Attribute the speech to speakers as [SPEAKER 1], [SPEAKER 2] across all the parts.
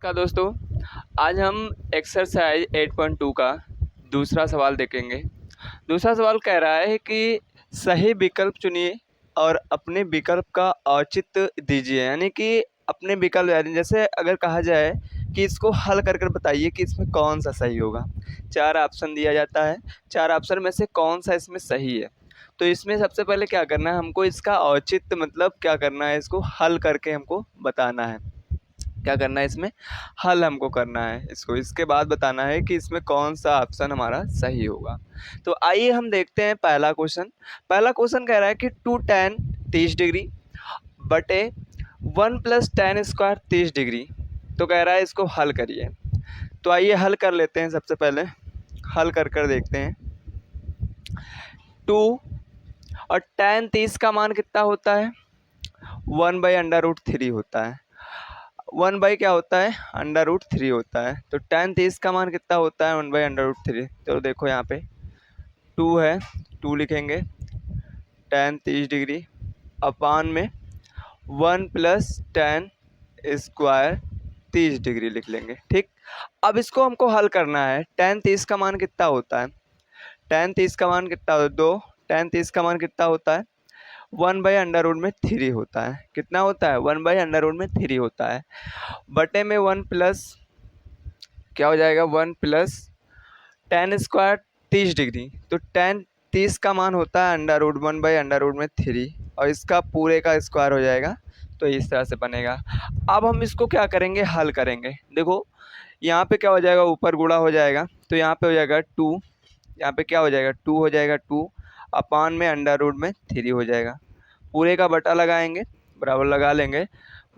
[SPEAKER 1] नमस्कार दोस्तों, आज हम एक्सरसाइज 8.2 का दूसरा सवाल देखेंगे। दूसरा सवाल कह रहा है कि सही विकल्प चुनिए और अपने विकल्प का औचित्य दीजिए। यानी कि अपने विकल्प यानी जैसे अगर कहा जाए कि इसको हल कर कर बताइए कि इसमें कौन सा सही होगा। 4 ऑप्शन दिया जाता है, 4 ऑप्शन में से कौन सा इसमें सही है। तो इसमें सबसे पहले क्या करना है, हमको इसका औचित्य मतलब क्या करना है, इसको हल करके हमको बताना है। क्या करना है, इसमें हल हमको करना है इसको। इसके बाद बताना है कि इसमें कौन सा ऑप्शन हमारा सही होगा। तो आइए हम देखते हैं पहला क्वेश्चन। पहला क्वेश्चन कह रहा है कि 2 tan 30 डिग्री बटे 1 प्लस tan स्क्वायर 30 डिग्री। तो कह रहा है इसको हल करिए। तो आइए हल कर लेते हैं। सबसे पहले हल कर देखते हैं। 2 और tan 30 का मान कितना होता है, 1/√3 होता है। 1 क्या होता है, √3 होता है। तो tan 30 का मान कितना होता है, 1/√3। तो देखो यहाँ पे 2 है, 2 लिखेंगे tan 30 डिग्री अपान में 1 प्लस tan स्क्वायर 30 डिग्री लिख लेंगे। ठीक, अब इसको हमको हल करना है। tan 30 का मान कितना होता है, tan 30 का मान कितना होता है, 2 tan 30 का मान कितना होता है, 1/√3 होता है। कितना होता है, 1/√3 होता है। बटे में 1 प्लस क्या हो जाएगा, 1 प्लस tan स्क्वायर 30 डिग्री। तो tan 30 का मान होता है √1/√3 और इसका पूरे का स्क्वायर हो जाएगा। तो इस तरह से बनेगा। अब हम इसको क्या करेंगे, हल करेंगे। देखो यहाँ पे क्या हो जाएगा, ऊपर गुणा हो जाएगा। तो यहाँ पे हो जाएगा 2, यहाँ पे क्या हो जाएगा 2 हो जाएगा, 2 अपान में √3 हो जाएगा। पूरे का बटा लगाएंगे, बराबर लगा लेंगे।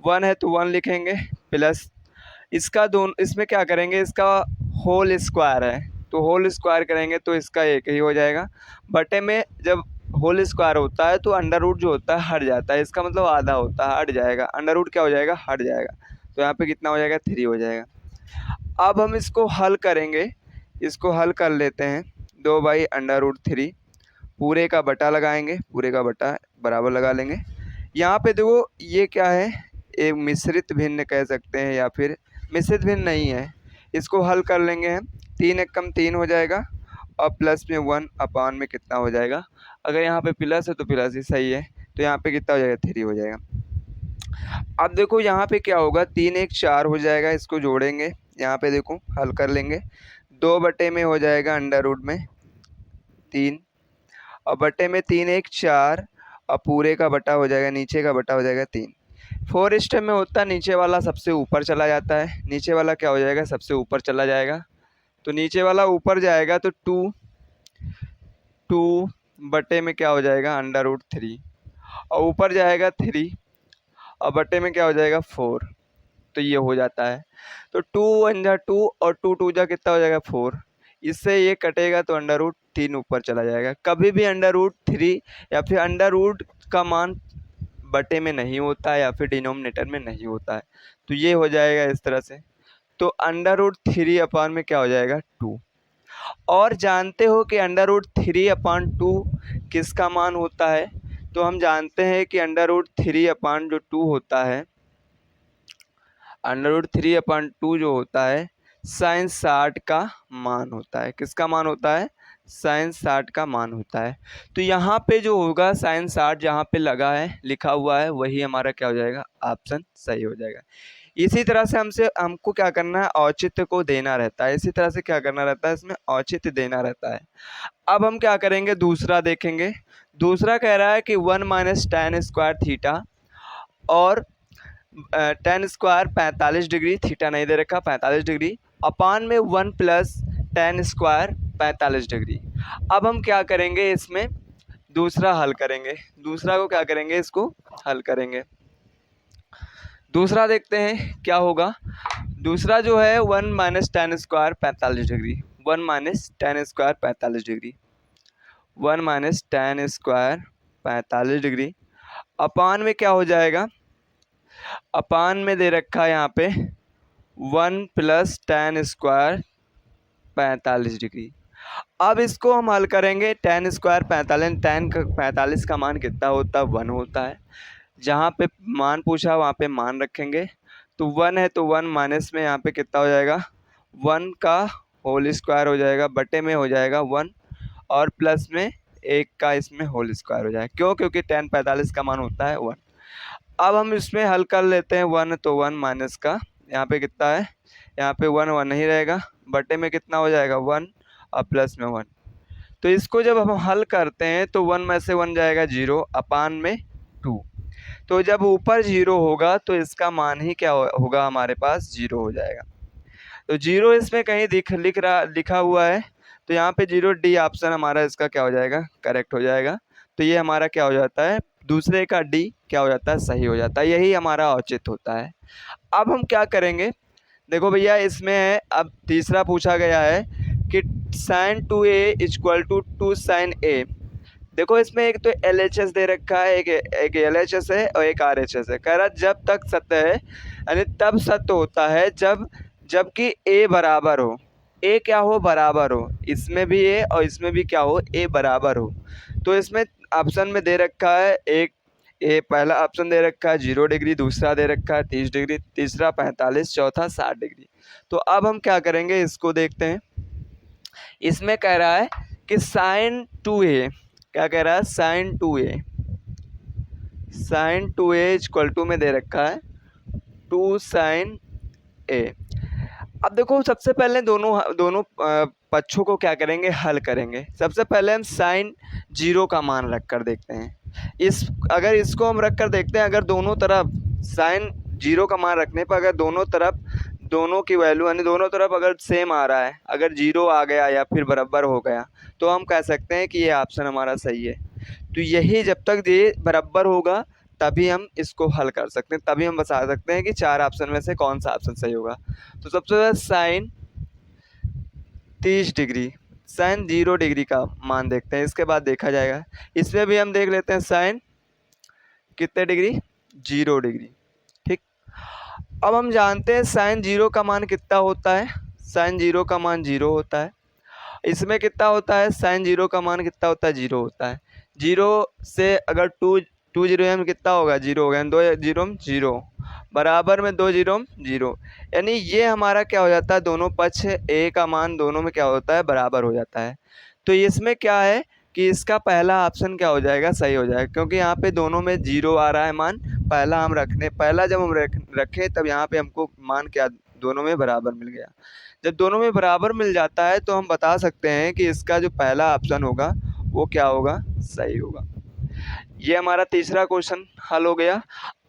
[SPEAKER 1] 1 है तो 1 लिखेंगे प्लस इसका इसमें क्या करेंगे, इसका होल स्क्वायर है तो होल स्क्वायर करेंगे तो इसका एक ही हो जाएगा। बटे में जब होल स्क्वायर होता है तो अंडर रूट जो होता है हट जाता है, इसका मतलब आधा होता है, हट जाएगा। अंडर रूट क्या हो जाएगा, हट जाएगा। तो यहाँ पे कितना हो जाएगा, 3 हो जाएगा। अब हम इसको हल करेंगे, इसको हल कर लेते हैं। 2/√3 पूरे का बटा लगाएंगे, पूरे का बटा बराबर लगा लेंगे। यहाँ पे देखो ये क्या है, एक मिश्रित भिन्न कह सकते हैं या फिर मिश्रित भिन्न नहीं है। इसको हल कर लेंगे हम। 3 एकम 3 हो जाएगा और प्लस में 1 अपान में कितना हो जाएगा, अगर यहाँ पे प्लस है तो प्लस ही सही है। तो यहाँ पे कितना हो जाएगा, 3 हो जाएगा। अब देखो यहाँ पे क्या होगा, 3 1 4 हो जाएगा। इसको जोड़ेंगे, यहाँ पे देखो हल कर लेंगे। 2 बटे में हो जाएगा √3 और बटे में 3 1 4 और पूरे का बटा हो जाएगा, नीचे का बटा हो जाएगा 3। 4 स्टेप में होता है, नीचे वाला सबसे ऊपर चला जाता है। नीचे वाला क्या हो जाएगा, सबसे ऊपर चला जाएगा। तो नीचे वाला ऊपर जाएगा तो 2 बटे में क्या हो जाएगा, √3 और ऊपर जाएगा 3 और बटे में क्या हो जाएगा, 4। तो ये हो जाता है। तो 2 1 जा 2 और 2 2 जा कितना हो जाएगा, 4। इससे ये कटेगा तो √3 ऊपर चला जाएगा। कभी भी √3 या फिर अंडर रूट का मान बटे में नहीं होता है या फिर डिनोमिनेटर में नहीं होता है। तो ये हो जाएगा इस तरह से। तो √3 अपान में क्या हो जाएगा, 2। और जानते हो कि √3/2 किसका मान होता है। तो हम जानते हैं कि √3/2 होता है, √3/2 जो होता है sin 60 का मान होता है। किसका मान होता है, sin 60 का मान होता है। तो यहाँ पे जो होगा sin 60 जहाँ पे लगा है, लिखा हुआ है, वही हमारा क्या हो जाएगा, ऑप्शन सही हो जाएगा। इसी तरह से हमको क्या करना है, औचित्य को देना रहता है। इसी तरह से क्या करना रहता है, इसमें औचित्य देना रहता है। अब हम क्या करेंगे, दूसरा देखेंगे। दूसरा कह रहा है कि 1 माइनस tan स्क्वायर थीटा और tan स्क्वायर 45 डिग्री, थीटा नहीं दे रखा, 45 डिग्री अपान में 1 प्लस tan स्क्वायर 45 डिग्री। अब हम क्या करेंगे, इसमें दूसरा हल करेंगे। दूसरा को क्या करेंगे, इसको हल करेंगे। दूसरा देखते हैं क्या होगा। दूसरा जो है 1 minus tan square 45 degree, 1 minus tan square 45 degree, 1 minus tan square 45 degree upon में क्या हो जाएगा, अपान में दे रखा है यहाँ पे 1 प्लस tan स्क्वायर 45 डिग्री। अब इसको हम हल करेंगे। tan स्क्वायर 45, tan 45 का मान कितना होता है, 1 होता है। जहाँ पे मान पूछा वहाँ पे मान रखेंगे तो 1 है तो 1 माइनस में यहाँ पे कितना हो जाएगा, 1 का होल स्क्वायर हो जाएगा, बटे में हो जाएगा 1 और प्लस में 1 का इसमें होल स्क्वायर हो जाएगा। क्यों? क्योंकि tan 45 का मान होता है 1। अब हम इसमें हल कर लेते हैं 1 तो 1 माइनस का यहाँ पे कितना है, यहाँ पे 1 1 नहीं रहेगा, बटे में कितना हो जाएगा 1 और प्लस में 1। तो इसको जब हम हल करते हैं तो 1 में से 1 जाएगा 0 अपान में 2। तो जब ऊपर 0 होगा तो इसका मान ही क्या होगा, हमारे पास 0 हो जाएगा। तो 0 इसमें कहीं लिखा हुआ है, तो यहाँ पे 0 डी ऑप्शन हमारा इसका क्या हो जाएगा, करेक्ट हो जाएगा। तो ये हमारा क्या हो जाता है, दूसरे का डी क्या हो जाता है, सही हो जाता है। यही हमारा औचित्य होता है। अब हम क्या करेंगे, देखो भैया इसमें है, अब तीसरा पूछा गया है कि sin 2a equal to 2 sin a। देखो इसमें एक तो LHS दे रखा है, एक LHS है और एक RHS है। कह रहा जब तक सत्य है, यानी तब सत्य होता है जबकि a बराबर हो, a क्या हो, बराबर हो, इसमें भी a और इसमें भी क्या हो, a बराबर हो। तो इसमें ऑप्शन में दे रखा है एक ए, पहला ऑप्शन दे रखा है 0 डिग्री, दूसरा दे रखा है 30 डिग्री, तीसरा 45, चौथा 60 डिग्री। तो अब हम क्या करेंगे, इसको देखते हैं। इसमें कह रहा है कि sin 2a, क्या कह रहा है, sin 2a इक्वल टू में दे रखा है 2 sin a। अब देखो सबसे पहले दोनों पक्षों को क्या करेंगे, हल करेंगे। सबसे पहले हम sin 0 का मान रख कर देखते हैं। अगर इसको हम रख कर देखते हैं, अगर दोनों तरफ sin 0 का मान रखने पर अगर दोनों की वैल्यू यानी दोनों तरफ अगर सेम आ रहा है, अगर 0 आ गया या फिर बराबर हो गया, तो हम कह सकते हैं कि ये ऑप्शन हमारा सही है। तो यही जब तक ये बराबर होगा तभी हम इसको हल कर सकते हैं, तभी हम बता सकते हैं कि 4 ऑप्शन में से कौन सा ऑप्शन सही होगा। तो सबसे पहले sin 30 डिग्री, sin 0 डिग्री का मान देखते हैं, इसके बाद देखा जाएगा। इसमें भी हम देख लेते हैं sin कितने डिग्री, 0 डिग्री। ठीक, अब हम जानते हैं sin 0 का मान कितना होता है, sin 0 का मान 0 होता है। इसमें कितना होता है, sin 0 का मान कितना होता है, 0 होता है। 0 से अगर 2 0 में कितना होगा, 0 हो गया, 2 0 0 बराबर में 2 0 0, यानी ये हमारा क्या हो जाता है, दोनों पक्ष a का मान दोनों में क्या होता है, बराबर हो जाता है। तो इसमें क्या है कि इसका पहला ऑप्शन क्या हो जाएगा, सही हो जाएगा, क्योंकि यहाँ पे दोनों में 0 आ रहा है मान। पहला जब हम रखें तब यहाँ पे हमको मान क्या, दोनों में बराबर मिल गया। जब दोनों में बराबर मिल जाता है तो हम बता सकते हैं कि इसका जो पहला ऑप्शन होगा वो क्या होगा, सही होगा। ये हमारा तीसरा क्वेश्चन हल हो गया।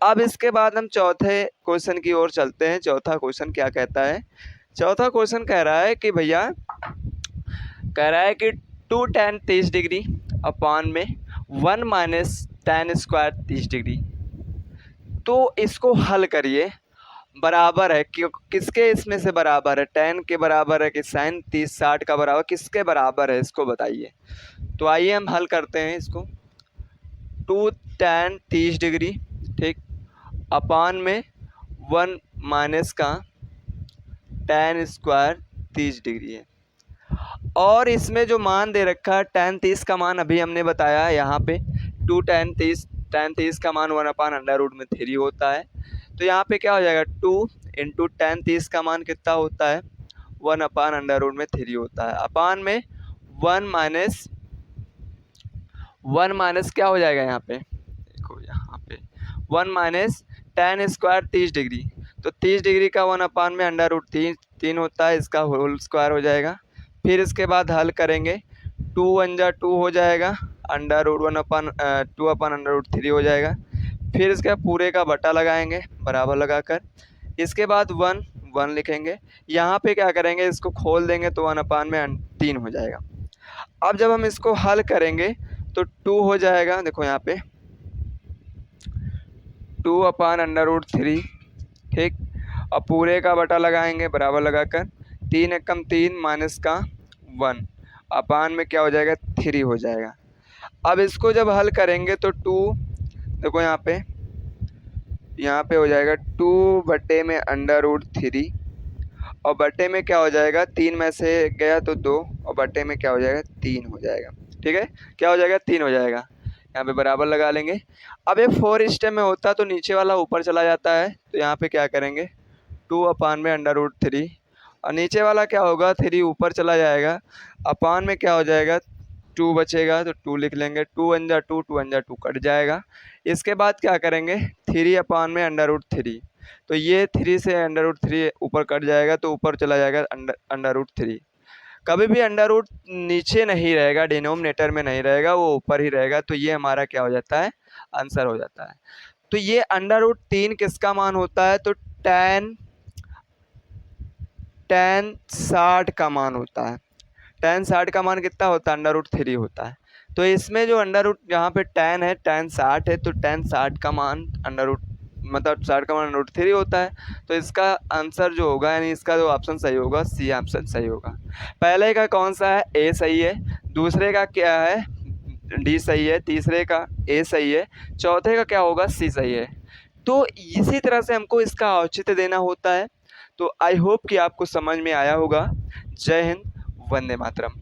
[SPEAKER 1] अब इसके बाद हम चौथे क्वेश्चन की ओर चलते हैं। चौथा क्वेश्चन क्या कहता है, चौथा क्वेश्चन कह रहा है कि भैया, कह रहा है कि 2 tan 30 डिग्री अपान में 1 माइनस tan स्क्वायर 30 डिग्री। तो इसको हल करिए, बराबर है कि किसके, इसमें से बराबर है, tan के बराबर है कि sin 30 60 का बराबर, किसके बराबर है इसको बताइए। तो आइए हम हल करते हैं इसको। 2 tan 30 डिग्री, ठीक, अपान में 1 माइनस का tan स्क्वायर 30 डिग्री है। और इसमें जो मान दे रखा है tan 30 का मान अभी हमने बताया यहाँ पे 2 tan 30 का मान 1/√3 होता है। तो यहाँ पे क्या हो जाएगा, 2 इंटू tan 30 का मान कितना होता है, 1/√3 होता है, अपान में 1 माइनस क्या हो जाएगा यहाँ पे, देखो यहाँ पे 1 माइनस tan स्क्वायर 30 डिग्री। तो 30 डिग्री का 1/√3 होता है, इसका होल स्क्वायर हो जाएगा। फिर इसके बाद हल करेंगे, 2 1 जा 2 हो जाएगा, √2/√3 हो जाएगा। फिर इसके पूरे का बटा लगाएंगे बराबर लगाकर, इसके बाद 1 1 लिखेंगे। यहाँ पे क्या करेंगे, इसको खोल देंगे तो 1/3 हो जाएगा। अब जब हम इसको हल करेंगे तो 2 हो जाएगा, देखो यहाँ पे 2/√3, ठीक, और पूरे का बटा लगाएंगे बराबर लगाकर, 3 एकम 3 माइनस का 1 अपान में क्या हो जाएगा, 3 हो जाएगा। अब इसको जब हल करेंगे तो 2, देखो यहाँ पे हो जाएगा 2/√3 और बटे में क्या हो जाएगा, 3 में से गया तो 2 और बटे में क्या हो जाएगा, 3 हो जाएगा। ठीक है, क्या हो जाएगा, 3 हो जाएगा। यहाँ पे बराबर लगा लेंगे। अब ये 4 स्टेप में होता तो नीचे वाला ऊपर चला जाता है, तो यहाँ पे क्या करेंगे 2/√3, और नीचे वाला क्या होगा 3 ऊपर चला जाएगा, अपान में क्या हो जाएगा 2 बचेगा, तो 2 लिख लेंगे। 2 1 जा 2, 2 1 जा 2 कट जाएगा। इसके बाद क्या करेंगे 3/√3, तो ये 3 से √3 ऊपर कट जाएगा, तो ऊपर चला जाएगा √3। कभी भी अंडर रूट नीचे नहीं रहेगा, डिनोमिनेटर में नहीं रहेगा, वो ऊपर ही रहेगा, तो ये हमारा क्या हो जाता है आंसर हो जाता है। तो ये √3 किसका मान होता है, तो tan 60 का मान होता है। tan 60 का मान कितना होता है √3 होता है। तो इसमें जो यहाँ पे tan है, tan 60 है, तो tan 60 का मान मतलब 60 का मान √3 होता है। तो इसका आंसर जो होगा, यानी इसका जो ऑप्शन सही होगा सी ऑप्शन सही होगा। पहले का कौन सा है, ए सही है, दूसरे का क्या है डी सही है, तीसरे का ए सही है, चौथे का क्या होगा सी सही है। तो इसी तरह से हमको इसका औचित्य देना होता है। तो आई होप कि आपको समझ में आया होगा। जय हिंद, वंदे मातरम।